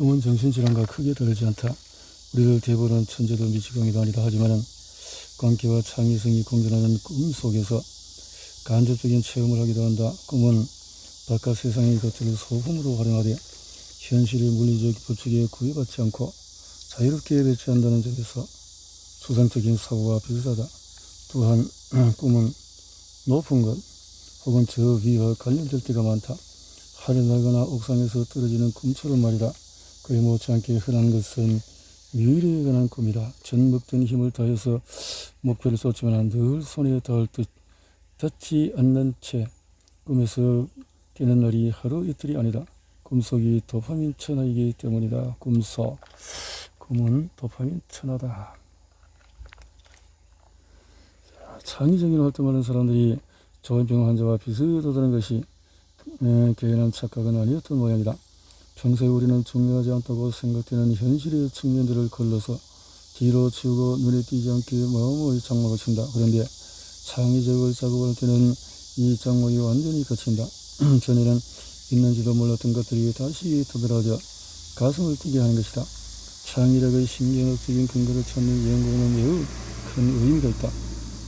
꿈은 정신질환과 크게 다르지 않다. 우리를 대부분은 천재도 미치광이도 아니다 하지만은 관계와 창의성이 공존하는 꿈 속에서 간접적인 체험을 하기도 한다. 꿈은 바깥 세상의 것들을 소품으로 활용하되 현실의 물리적 법칙에 구애받지 않고 자유롭게 배치한다는 점에서 추상적인 사고와 비슷하다. 또한 꿈은 높은 것 혹은 저 위와 관련될 때가 많다. 하늘 날거나 옥상에서 떨어지는 꿈처럼 말이다. 그에 못지않게 흔한 것은 미래에 관한 꿈이다. 젖먹던 힘을 다해서 목표를 쏟지만 늘 손에 닿을 듯 닿지 않는 채 꿈에서 깨는 날이 하루 이틀이 아니다. 꿈속이 도파민 천하이기 때문이다. 꿈은 도파민 천하다. 창의적인 활동하는 사람들이 조현병 환자와 비슷하다는 것이 개인한 착각은 아니었던 모양이다. 평소에 우리는 중요하지 않다고 생각되는 현실의 측면들을 걸러서 뒤로 치우고 눈에 띄지 않게 마음의 장막을 친다. 그런데 창의적을 작업할 때는 이 장막이 완전히 갇힌다. 전에는 있는지도 몰랐던 것들이 다시 도드라져 가슴을 뛰게 하는 것이다. 창의력의 신경학적인 근거를 찾는 연구에는 매우 큰 의미가 있다.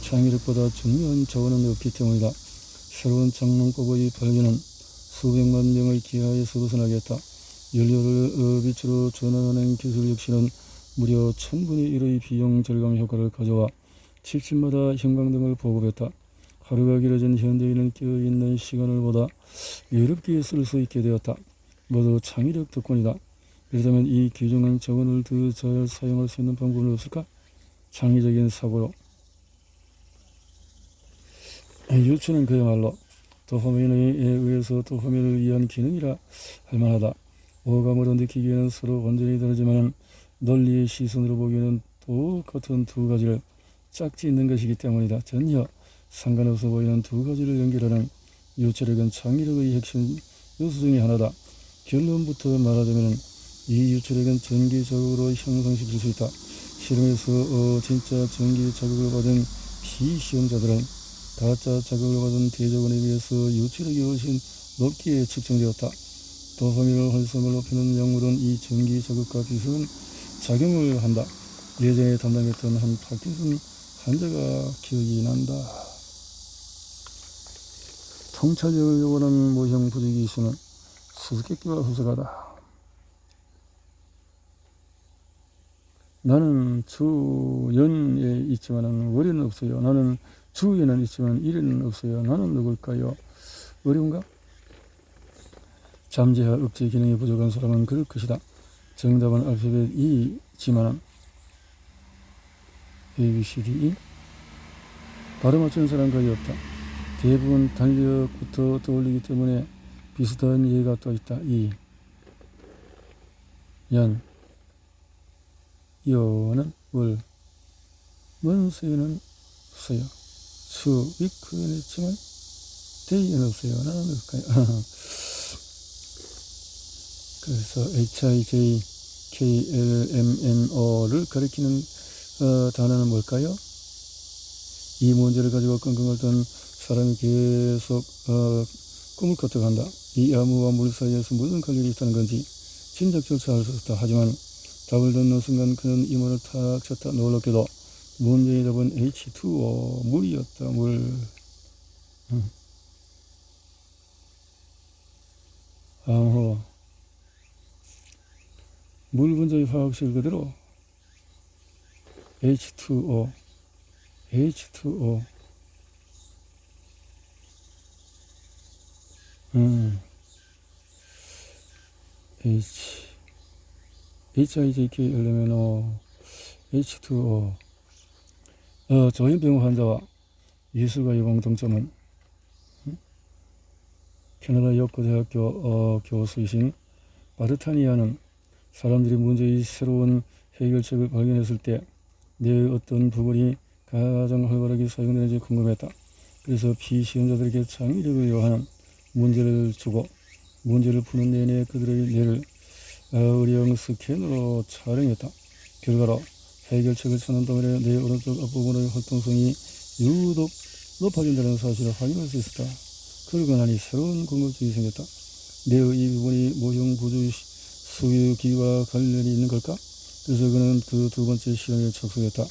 창의력보다 중요한 자원은 없기 때문이다. 새로운 장막법의 발견은 수백만 명의 기하에서 벗어나게 했다. 연료를 빛으로 전환하는 기술 역시는 무려 1000분의 1의 비용 절감 효과를 가져와 집집마다 형광등을 보급했다. 하루가 길어진 현대인은 깨어있는 시간을 보다 여유롭게 쓸 수 있게 되었다. 모두 창의력 덕분이다. 그렇다면 이 귀중한 자원을 더 잘 사용할 수 있는 방법은 없을까? 창의적인 사고로. 유추는 그야말로 도파민에 의해서 도파민을 위한 기능이라 할 만하다. 오감으로 느끼기에는 서로 완전히 다르지만 논리의 시선으로 보기에는 똑같은 두 가지를 짝짓는 것이기 때문이다. 전혀 상관없어 보이는 두 가지를 연결하는 유추력은 창의력의 핵심 요소 중의 하나다. 결론부터 말하자면 이 유추력은 전기 자극으로 형성시킬 수 있다. 실험에서 진짜 전기 자극을 받은 피시험자들은 가짜 자극을 받은 대조군에 비해서 유추력이 훨씬 높게 측정되었다. 도파민을 활성을 높이는 약물은 이 전기 자극과 비슷한 작용을 한다. 예전에 담당했던 한 파킨슨 환자가 기억이 난다. 통찰력을 요구하는 모형 부족이 있으면 수수께끼와 후석하다. 나는 주연에 있지만 월에는 없어요. 나는 주에는 있지만 일에는 없어요. 나는 누굴까요? 어려운가? 잠재와 억제 기능이 부족한 사람은 그럴 것이다. 정답은 알파벳 E지만 A, B, C, D, E 바로 맞추는 사람 거의 없다. 대부분 달력부터 떠올리기 때문에 비슷한 예가 또 있다. 이, 연, 여는 월, 원수에는 없어요. 수, 위크에는 있지만 데이에는 없어요. 나는 없을까요? 그래서 HIJKLMNO를 가리키는 단어는 뭘까요? 이 문제를 가지고 끙끙 앓던 사람이 계속 꿈을 꿔떡한다. 이 암호와 물 사이에서 무슨 관련이 있다는 건지 짐작조차 알 수 없다. 하지만 답을 듣는 순간 그는 이문을 탁 쳤다. 놀랍게도 문제의 답은 H2O 물이었다. 물. 암호 물 분자의 화학식 그대로 H2O HIJKLMNO H2O 조현병 환자와 예술가의 공통점은 캐나다 요코 대학교 교수이신 바르타니아는 사람들이 문제의 새로운 해결책을 발견했을 때 내 어떤 부분이 가장 활발하게 사용되는지 궁금했다. 그래서 피시험자들에게 창의력을 요하는 문제를 주고 문제를 푸는 내내 그들의 뇌를 의령 스캔으로 촬영했다. 결과로 해결책을 찾는 동안에 뇌 오른쪽 앞부분의 활동성이 유독 높아진다는 사실을 확인할 수 있었다. 그러고 나니 새로운 궁금증이 생겼다. 뇌의 이 부분이 모형 부주의 수유기와 관련이 있는 걸까? 그래서 그는 그 두 번째 시험에 착수했다.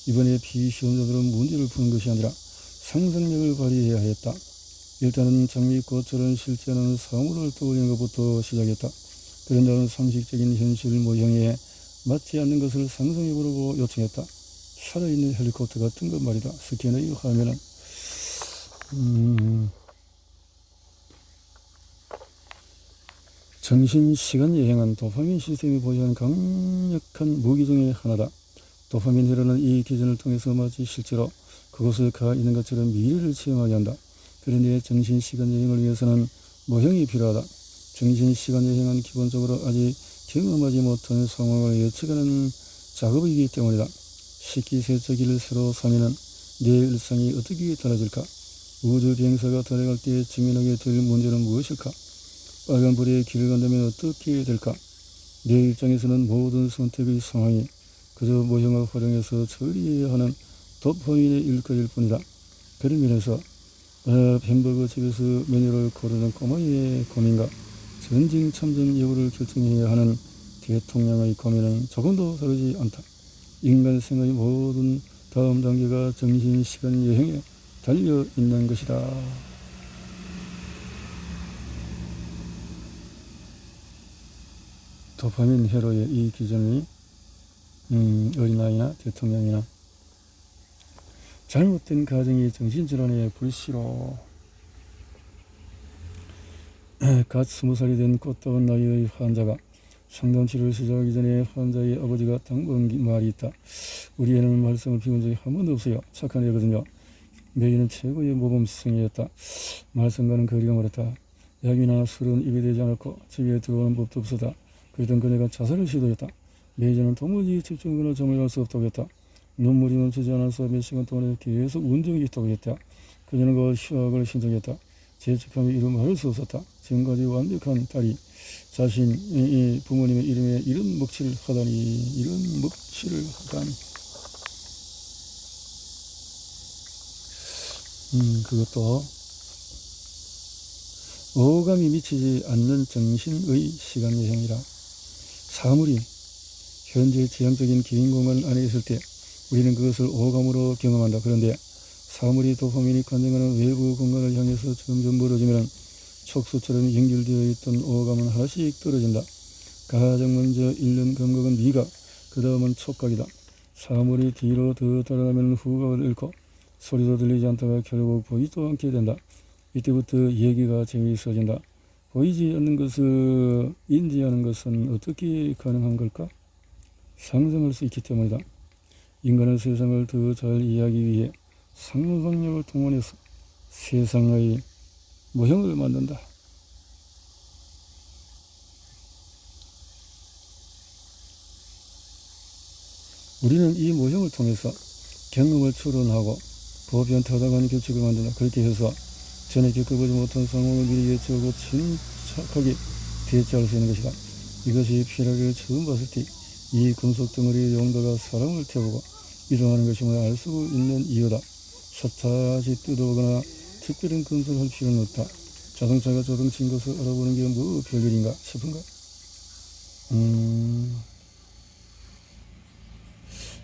이번에 비시험자들은 문제를 푸는 것이 아니라 상상력을 발휘해야 했다. 일단은 장미꽃처럼 실제는 사물을 떠올리는 것부터 시작했다. 그런 다음 상식적인 현실 모형에 맞지 않는 것을 상상해보라고 요청했다. 살아있는 헬리콥터 같은 것 말이다. 스캐너의 화면은 정신시간 여행은 도파민 시스템이 보유하는 강력한 무기 중의 하나다. 도파민 회로는 이 기전을 통해서 마치 실제로 그곳에 가 있는 것처럼 미래를 체험하게 한다. 그런데 정신시간 여행을 위해서는 모형이 필요하다. 정신시간 여행은 기본적으로 아직 경험하지 못한 상황을 예측하는 작업이기 때문이다. 식기세척기를 새로 사면은 내 일상이 어떻게 달라질까? 우주 비행사가 달아갈 때 직면하게 될 문제는 무엇일까? 빨간불에 길을 간다면 어떻게 될까? 내 입장에서는 모든 선택의 상황이 그저 모형을 활용해서 처리해야 하는 도파민의 일거리일 뿐이다. 그런 면에서 햄버거 집에서 메뉴를 고르는 꼬마의 고민과 전쟁 참전 여부를 결정해야 하는 대통령의 고민은 조금도 다르지 않다. 인간 생활의 모든 다음 단계가 정신시간 여행에 달려있는 것이다. 도파민 회로의 이 기전이 어린아이나 대통령이나 잘못된 가정이 정신질환의 불씨로 갓 20살이 된 꽃다운 나이의 환자가 상담치료를 시작하기 전에 환자의 아버지가 당번 말이 있다. 우리 애는 말썽을 피운 적이 한 번도 없어요. 착한 애거든요. 매일은 최고의 모범생이었다. 말썽과는 거리가 멀었다. 약이나 술은 입에 대지 않았고 집에 들어오는 법도 없었다. 그랬던 그녀가 자살을 시도했다. 매일은 도무지 집중하거나 잠을 잘 수 없다고 했다. 눈물이 멈추지 않아서 몇 시간 동안 계속 운동이 있다고 했다. 그녀는 그 휴학을 신청했다. 죄책감이 이루 말할 수 없었다. 지금까지 완벽한 딸이 자신이 부모님의 이름에 이런 먹칠을 하다니. 그것도 오감이 미치지 않는 정신의 시간여행이라. 사물이 현재 지향적인 개인 공간 안에 있을 때 우리는 그것을 오감으로 경험한다. 그런데 사물이 도파민이 관장하는 외부 공간을 향해서 점점 멀어지면 촉수처럼 연결되어 있던 오감은 하나씩 떨어진다. 가장 먼저 잃는 감각은 미각, 그 다음은 촉각이다. 사물이 뒤로 더 달아나면 후각을 잃고 소리도 들리지 않다가 결국 보이지도 않게 된다. 이때부터 얘기가 재미있어진다. 보이지 않는 것을 인지하는 것은 어떻게 가능한 걸까? 상상할 수 있기 때문이다. 인간은 세상을 더 잘 이해하기 위해 상상력을 동원해서 세상의 모형을 만든다. 우리는 이 모형을 통해서 경험을 추론하고 보편타당한 규칙을 만든다. 그렇게 해서 전에 겪어보지 못한 상황을 미리 예측하고 침착하게 대처할 수 있는 것이다. 이것이 피라기를 처음 봤을 때 이 금속 덩어리의 용도가 사람을 태우고 이동하는 것임을 알 수 있는 이유다. 샅샅이 뜯어보거나 특별한 검사를 할 필요는 없다. 자동차가 자동차인 것을 알아보는 게 뭐 별일인가 싶은가?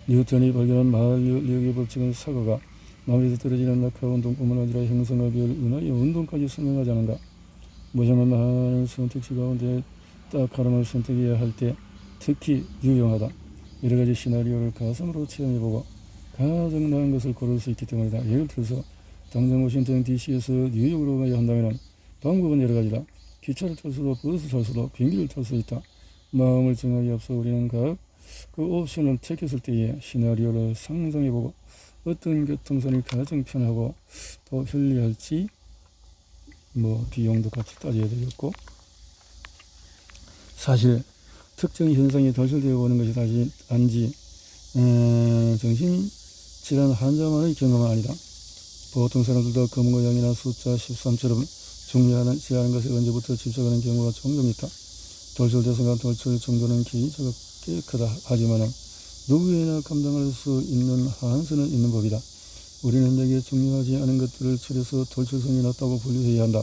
뉴턴이 발견한 마력의 법칙은 사과가 나무에서 떨어지는 낙하 운동뿐만 아니라 형성과 별, 은하의 운동까지 설명하지 않은가? 모형은 많은 선택지 가운데 딱 하나를 선택해야 할 때 특히 유용하다. 여러 가지 시나리오를 가상으로 체험해보고 가장 나은 것을 고를 수 있기 때문이다. 예를 들어서 당장 워싱턴 DC에서 뉴욕으로 가야 한다면 방법은 여러 가지다. 기차를 탈 수도 버스를 탈 수도 비행기를 탈 수 있다. 마음을 정하기 앞서 우리는 각 그 옵션을 택했을 때에 시나리오를 상상해보고 어떤 교통선이 가장 편하고 더 편리할지 비용도 같이 따져야 되겠고, 사실 특정 현상이 돌출되어 오는 것이 단지 정신질환 환자만의 경험은 아니다. 보통 사람들도 검은고 양이나 숫자 13처럼 중요하지 않은 것에 언제부터 집착하는 경우가 종종 있다. 돌출 대상과 돌출 정도는 개인차가 꽤 크다. 하지만 누구에나 감당할 수 있는 한선은 있는 법이다. 우리는 내게 중요하지 않은 것들을 추려서 돌출성이 낮다고 분류해야 한다.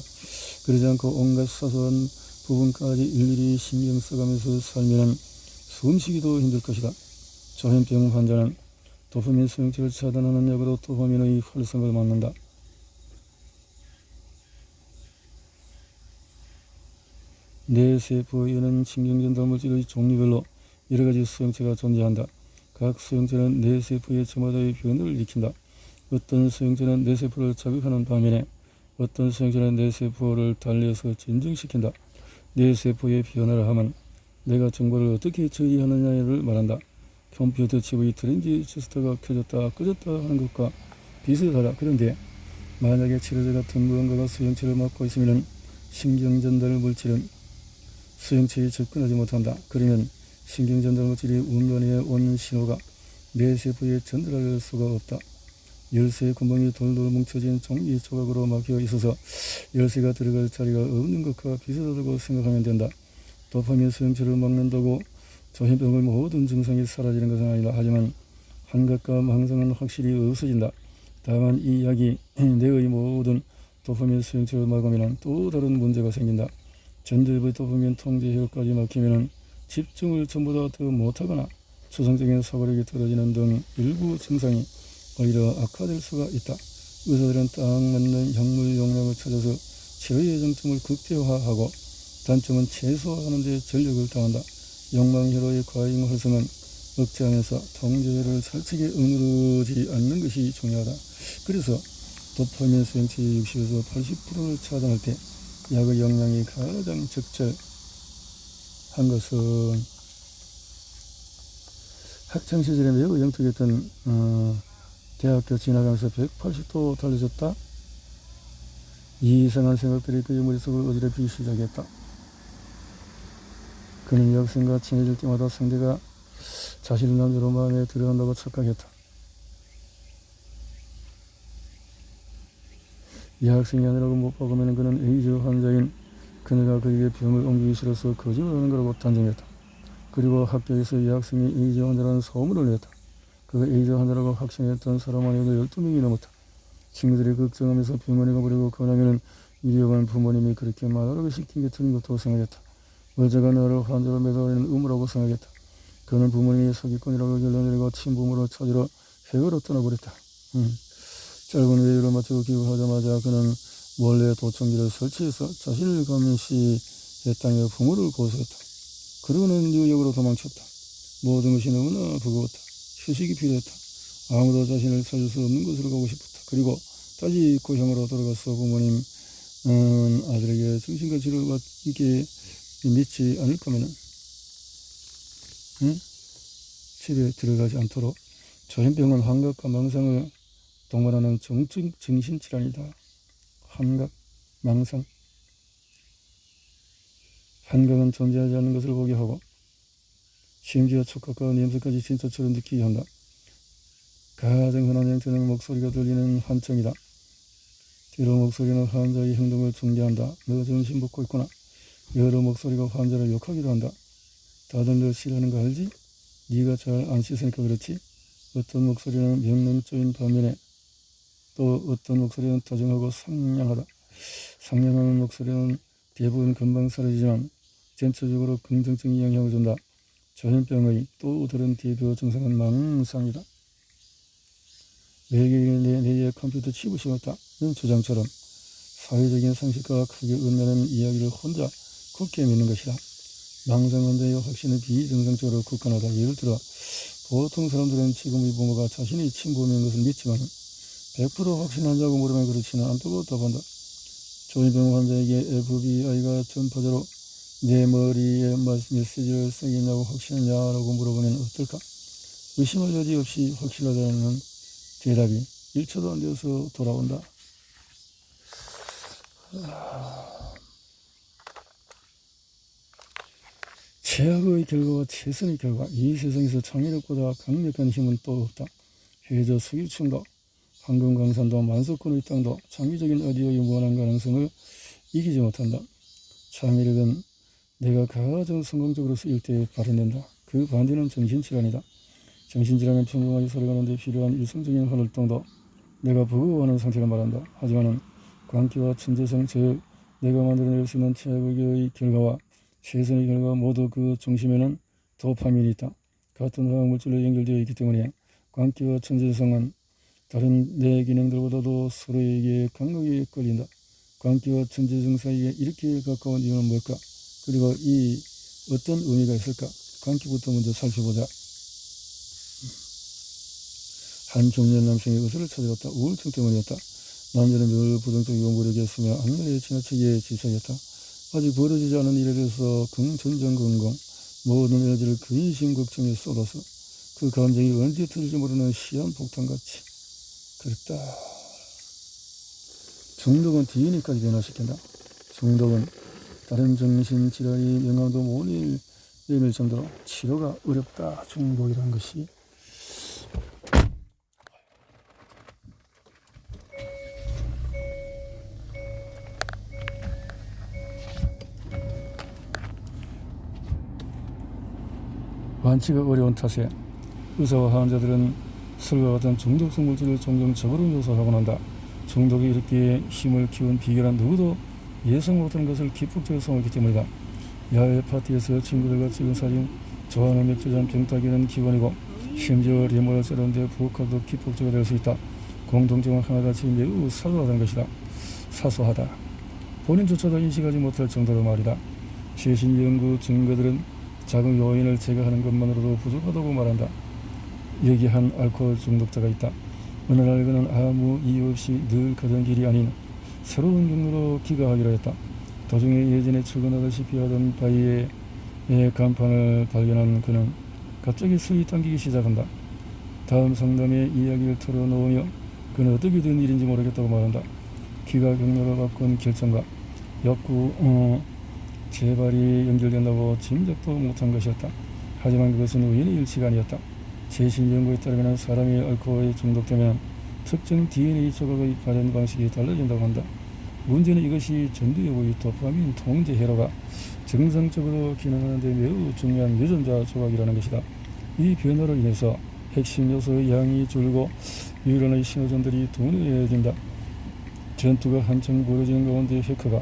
그러지 않고 온갖 사소한 부분까지 일일이 신경 써가면서 살면은 숨쉬기도 힘들 것이다. 조현병 환자는 도파민 수용체를 차단하는 약으로 도파민의 활성을 막는다. 뇌세포에는 신경전달 물질의 종류별로 여러가지 수용체가 존재한다. 각 수용체는 뇌세포의 저마다의 변화를 일으킨다. 어떤 수용체는 뇌세포를 자극하는 반면에 어떤 수용체는 뇌세포를 달래서 진정시킨다. 뇌세포의 변화를 하면 내가 정보를 어떻게 처리하느냐를 말한다. 컴퓨터 칩의 트랜지스터가 켜졌다 꺼졌다 하는 것과 비슷하다. 그런데 만약에 치료제 같은 무언가가 수용체를 막고 있으면 신경전달 물질은 수용체에 접근하지 못한다. 그러면 신경전달 물질이 운반해 온 신호가 뇌세포에 전달할 수가 없다. 열쇠의 구멍이 돌돌 뭉쳐진 종이 조각으로 막혀 있어서 열쇠가 들어갈 자리가 없는 것과 비슷하다고 생각하면 된다. 도파민 수용체를 막는다고 조현병의 모든 증상이 사라지는 것은 아니다. 하지만 환각과 망상은 확실히 없어진다. 다만 이 약이 뇌의 모든 도파민 수용체를 막으면 또 다른 문제가 생긴다. 전두엽의 도파민 통제혈까지 막히면 집중을 전보다 더 못하거나 추상적인 사고력이 떨어지는 등 일부 증상이 오히려 악화될 수가 있다. 의사들은 딱 맞는 약물 용량을 찾아서 치료의 장점을 극대화하고 단점은 최소화하는 데 전력을 다한다. 욕망회로의 과잉 활성은 억제하면서 통제를 살찌게 억누르지 않는 것이 중요하다. 그래서 도파민 수용체의 60에서 80%를 차단할 때 약의 용량이 가장 적절한 것은 학창시절에 매우 영특했던 대학교 지나가면서 180도 달라졌다. 이상한 생각들이 그의 머릿속을 어지럽히기 시작했다. 그는 여학생과 친해질 때마다 상대가 자신의 남자로 마음에 들어간다고 착각했다. 여학생이 아니라고 못 박으면 그는 에이즈 환자인 그녀가 그에게 병을 옮기기 싫어서 거짓말하는 거라고 단정했다. 그리고 학교에서 여학생이 에이즈 환자라는 소문을 냈다. 그가 에이즈 환자라고 확신했던 사람만 해도 12명이 넘었다. 친구들이 걱정하면서 병원에 가보려고 권하면 이리 오간 부모님이 그렇게 말하라고 시킨 게 틀린 것도 생각했다. 어제가 너를 환자로 매달리는 의무라고 생각했다. 그는 부모님이 사기꾼이라고 결론내리고 친부모를 찾으러 해외로 떠나버렸다. 짧은 외유를 마치고 귀국하자마자 그는 몰래 도청기를 설치해서 자신을 감시했다며 부모를 고소했다. 그러고는 뉴욕으로 도망쳤다. 모든 것이 너무나 버거웠다. 휴식이 필요했다. 아무도 자신을 찾을 수 없는 곳으로 가고 싶었다. 그리고 다시 고향으로 돌아가서 부모님 아들에게 정신과 치료를 받게 믿지 않을 거면은 집에 들어가지 않도록. 조현병은 환각과 망상을 동반하는 정증 정신질환이다. 환각, 망상. 환각은 존재하지 않는 것을 보게 하고 심지어 촉각과 냄새까지 진짜처럼 느끼게 한다. 가장 흔한 형태는 목소리가 들리는 환청이다. 때로 목소리는 환자의 행동을 중재한다. 너 정신 먹고 있구나. 여러 목소리가 환자를 욕하기도 한다. 다들 너 싫어하는 거 알지? 네가 잘 안 씻으니까 그렇지? 어떤 목소리는 명령적인 반면에 또 어떤 목소리는 다정하고 상냥하다. 상냥한 목소리는 대부분 금방 사라지지만 전체적으로 긍정적인 영향을 준다. 조현병의 또 다른 대표 증상은 망상이다. 외계인이 내 뇌에 컴퓨터 칩을 심었다는 주장처럼 사회적인 상식과 크게 엇나는 이야기를 혼자 굳게 믿는 것이다. 망상 환자의 확신은 비정상적으로 국한하다. 예를 들어 보통 사람들은 지금의 부모가 자신의 친부모인 것을 믿지만 100% 확신하자고 물으면 그렇지는 않다고 답한다. 조현병 환자에게 FBI가 전파자로 내 머리에 메시지를 쓰겠냐고 확신하냐라고 물어보면 어떨까? 의심할 여지 없이 확실하다는 대답이 1초도 안 되어서 돌아온다. 최악의 결과와 최선의 결과. 이 세상에서 창의력보다 강력한 힘은 또 없다. 해저 수기층도 황금강산도 만석군의 땅도 창의적인 아이디어의 무한한 가능성을 이기지 못한다. 창의력은 내가 가장 성공적으로 쓰일 때 발현된다. 그 반대는 정신질환이다. 정신질환은 평범하게 살아가는데 필요한 일상적인 활동도 내가 버거워하는 상태를 말한다. 하지만 광기와 천재성, 즉 내가 만들어낼 수 있는 최악의 결과와 최선의 결과 모두 그 중심에는 도파민이 있다. 같은 화학물질로 연결되어 있기 때문에 광기와 천재성은 다른 내 기능들보다도 서로에게 강하게 끌린다. 광기와 천재성 사이에 이렇게 가까운 이유는 뭘까? 그리고 이 어떤 의미가 있을까? 광기부터 먼저 살펴보자. 한 중년 남성이 의사를 찾아갔다. 우울증 때문이었다. 남자는 늘 부정적이고 무력했으며 악물에 지나치게 지쳐졌다. 아직 벌어지지 않은 일에 대해서 긍전전긍긍 모든 에너지를 근심 걱정에 쏟아서 그 감정이 언제 터질지 모르는 시한폭탄같이 그랬다. 중독은 DNA까지 변화시킨다. 중독은 다른 정신질환이 명함도 못 내밀 정도로 치료가 어렵다. 중독이라는 것이. 완치가 어려운 탓에 의사와 환자들은 술과 같은 중독성 물질을 종종 적으로 묘사하곤 한다. 중독이 이렇게 힘을 키운 비결은 누구도 예상 못한 것을 기폭적으로 성했기 때문이다. 야외 파티에서 친구들과 찍은 사진, 좋아하는 맥주잔 병따기는 기본이고 심지어 레모를 자르는데 부엌칼도 기폭제가 될 수 있다. 공통점은 하나같이 매우 사소하다는 것이다. 사소하다. 본인조차도 인식하지 못할 정도로 말이다. 최신 연구 증거들은 작은 요인을 제거하는 것만으로도 부족하다고 말한다. 여기 한 알코올 중독자가 있다. 어느 날 그는 아무 이유 없이 늘 가던 길이 아닌 새로운 경로로 귀가하기로 했다. 도중에 예전에 출근하다시피 하던 바위의 간판을 발견한 그는 갑자기 술이 당기기 시작한다. 다음 상담의 이야기를 털어놓으며 그는 어떻게 된 일인지 모르겠다고 말한다. 귀가 경로를 바꾼 결정과 역구 재발이 연결된다고 짐작도 못한 것이었다. 하지만 그것은 우연의 일치가 아니었다. 최신 연구에 따르면 사람이 알코올에 중독되면 특정 DNA 조각의 발현 방식이 달라진다고 한다. 문제는 이것이 전두엽의 도파민 통제 회로가 정상적으로 기능하는 데 매우 중요한 유전자 조각이라는 것이다. 이 변화로 인해서 핵심 요소의 양이 줄고 뉴런의 신호전들이 둔해진다. 전투가 한창 벌어지는 가운데 해커가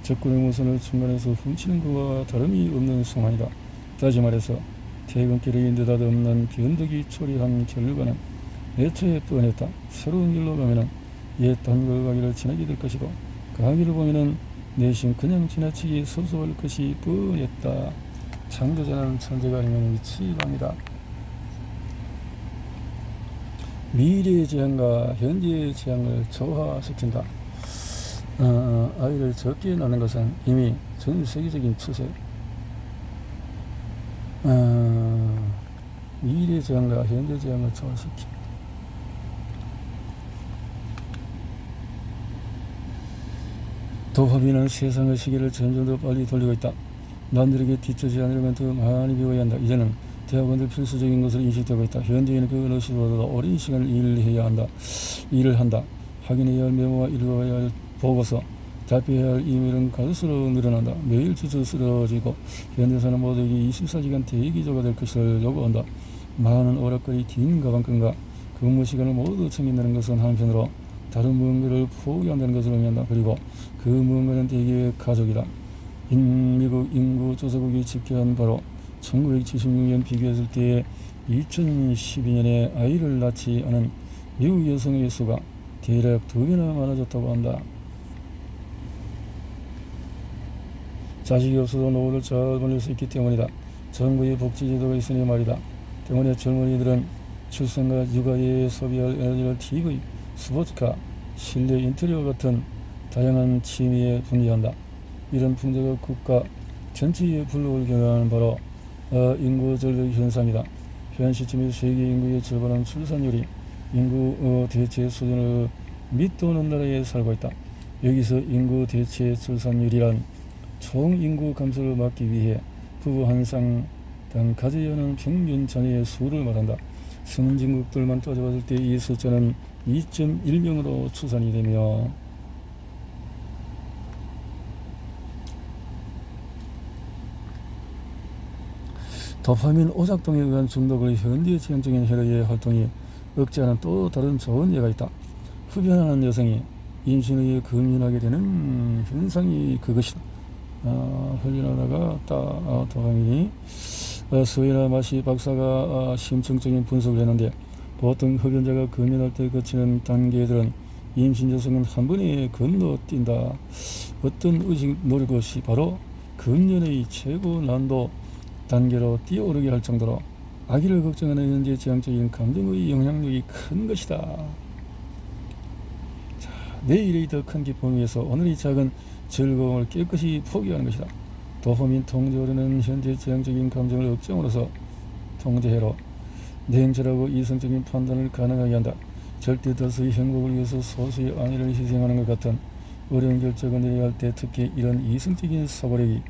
적군의 무선을 중간에서 훔치는 것과 다름이 없는 상황이다. 다시 말해서 퇴근길에 느닷없는 변덕이 초래한 결과는 애초에 뻔했다. 새로운 길로 가면은 옛 단골가기를 지나게 될 것이고 가기를 보면은 내심 그냥 지나치기 섭섭할 것이 뻔했다. 창조자는 천재가 아니면 위치방이다. 미래의 재앙과 현재의 재앙을 조화시킨다. 아이를 적게 낳는 것은 이미 전 세계적인 추세. 미래 재앙과 현재 재앙을 조화시키. 도파민은 세상의 시계를 점점 더 빨리 돌리고 있다. 남들에게 뒤처지 않으려면 더 많이 배워야 한다. 이제는 대학원들 필수적인 것으로 인식되고 있다. 현대인은 그 어느 시보다도 오랜 시간을 일을 한다. 확인해야 할 메모와 읽어야 할 보고서, 답해야 할 이메일은 갈수록 늘어난다. 매일 주저 쓰러지고 현대사는 모두에게 24시간 대기조가 될 것을 요구한다. 많은 오락거리 긴 가방끈과 근무 시간을 모두 챙긴다는 것은 한편으로 다른 무언가를 포기한다는 것을 의미한다. 그리고 그 무언가는 대개 가족이다. 미국 인구조사국이 집계한 바로 1976년 비교했을 때 2012년에 아이를 낳지 않은 미국 여성의 수가 대략 2배나 많아졌다고 한다. 자식이 없어도 노후를 잘 보낼 수 있기 때문이다. 정부의 복지제도가 있으니 말이다. 때문에 젊은이들은 출산과 육아에 소비할 에너지를 TV, 스포츠카, 실내 인테리어 같은 다양한 취미에 분리한다. 이런 풍자가 국가 전체의 불로를 경영하는 바로 인구 절벽 현상이다. 현 시점에서 세계 인구의 절반은 출산율이 인구 대체 수준을 밑도는 나라에 살고 있다. 여기서 인구 대체 출산율이란 총 인구 감소를 막기 위해 부부 한 쌍당 가져야 하는 평균 자녀의 수를 말한다. 선진국들만 따져봤을 때 이 숫자는 2.1명으로 추산이 되며 도파민 오작동에 의한 중독의 현대 지향적인 혈액의 활동이 억제하는 또 다른 좋은 예가 있다. 흡연하는 여성이 임신에 금연하게 되는 현상이 그것이다. 흘려나가다가 도파민이 스웨나 마시 박사가 심층적인 분석을 했는데, 보통 흡연자가 금연할 때 거치는 단계들은 임신 여성은 한 번에 건너뛴다. 어떤 의식 노력 없이 바로 금연의 최고 난도 단계로 뛰어오르게 할 정도로 아기를 걱정하는 현재 지향적인 감정의 영향력이 큰 것이다. 자, 내일의 더 큰 기쁨을 위해서 오늘의 작은 즐거움을 깨끗이 포기하는 것이다. 도파민 통제오려는 현재 지향적인 감정을 억정으로서 통제해로 냉철하고 이성적인 판단을 가능하게 한다. 절대 다수의 행복을 위해서 소수의 안위를 희생하는 것 같은 어려운 결정을 내려야 할 때 특히 이런 이성적인 사고력이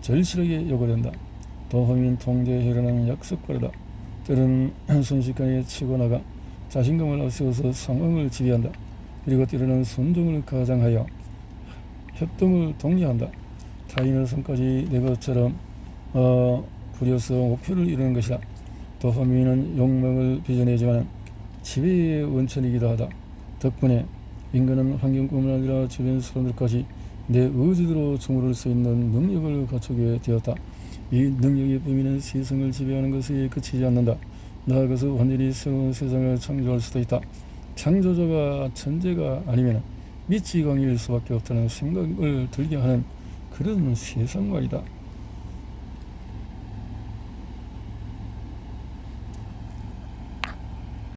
절실하게 요구된다. 도파민 통제해라는 약속과르다. 때로는 순식간에 치고 나가 자신감을 앞세워서 상황을 지배한다. 그리고 때로는 순종을 가장하여 협동을 독려한다. 타인의 손까지 내 것처럼 부려서 목표를 이루는 것이다. 도파민은 욕망을 빚어내지만 지배의 원천이기도 하다. 덕분에 인간은 환경뿐만 아니라 주변 사람들까지 내 의지대로 주무를 수 있는 능력을 갖추게 되었다. 이 능력의 범위는 세상을 지배하는 것에 그치지 않는다. 나아가서 완전히 새로운 세상을 창조할 수도 있다. 창조자가 천재가 아니면 미치광이일 수밖에 없다는 생각을 들게 하는 그런 세상 말이다.